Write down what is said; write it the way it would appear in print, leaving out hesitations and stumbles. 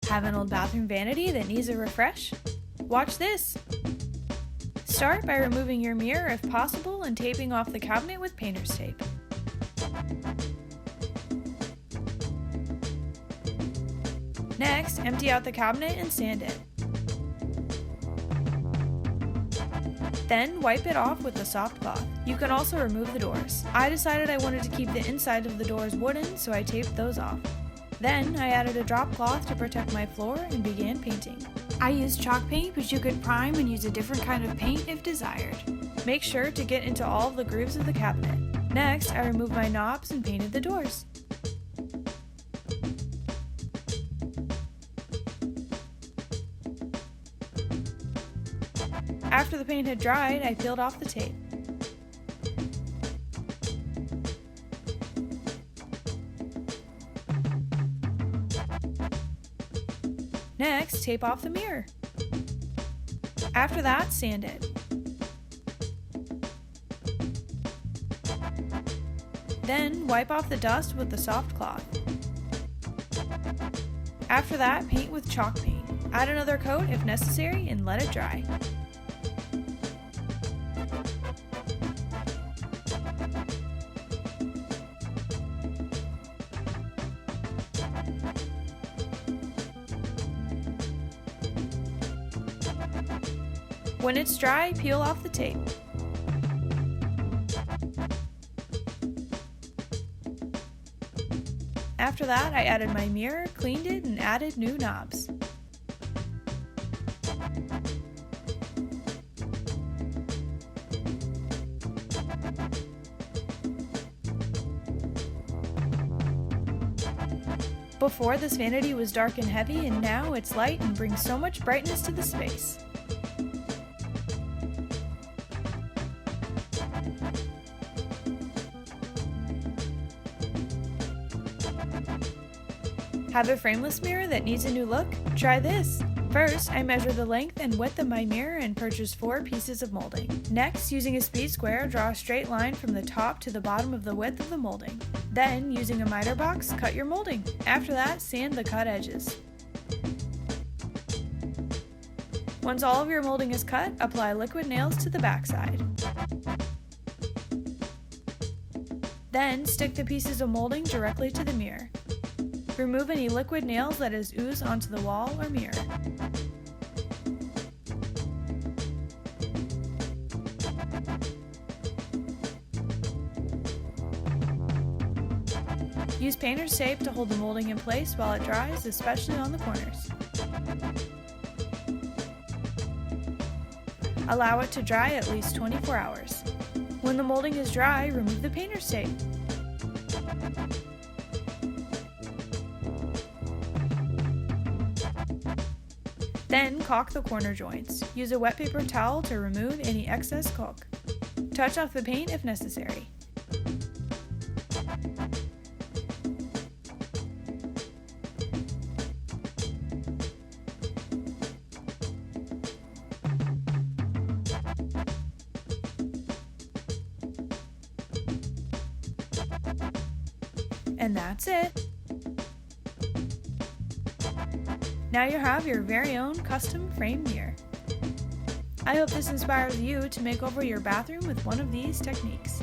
Have an old bathroom vanity that needs a refresh? Watch this! Start by removing your mirror if possible and taping off the cabinet with painter's tape. Next, empty out the cabinet and sand it. Then, wipe it off with a soft cloth. You can also remove the doors. I decided I wanted to keep the inside of the doors wooden, so I taped those off. Then, I added a drop cloth to protect my floor and began painting. I used chalk paint, but you could prime and use a different kind of paint if desired. Make sure to get into all of the grooves of the cabinet. Next, I removed my knobs and painted the doors. After the paint had dried, I peeled off the tape. Next, tape off the mirror. After that, sand it. Then, wipe off the dust with the soft cloth. After that, paint with chalk paint. Add another coat if necessary and let it dry. When it's dry, peel off the tape. After that, I added my mirror, cleaned it, and added new knobs. Before, this vanity was dark and heavy, and now it's light and brings so much brightness to the space. Have a frameless mirror that needs a new look? Try this! First, I measured the length and width of my mirror and purchased 4 pieces of molding. Next, using a speed square, draw a straight line from the top to the bottom of the width of the molding. Then, using a miter box, cut your molding. After that, sand the cut edges. Once all of your molding is cut, apply liquid nails to the backside. Then, stick the pieces of molding directly to the mirror. Remove any liquid nails that has oozed onto the wall or mirror. Use painter's tape to hold the molding in place while it dries, especially on the corners. Allow it to dry at least 24 hours. When the molding is dry, remove the painter's tape. Then, caulk the corner joints. Use a wet paper towel to remove any excess caulk. Touch off the paint if necessary. And that's it! Now you have your very own custom frame mirror. I hope this inspires you to make over your bathroom with one of these techniques.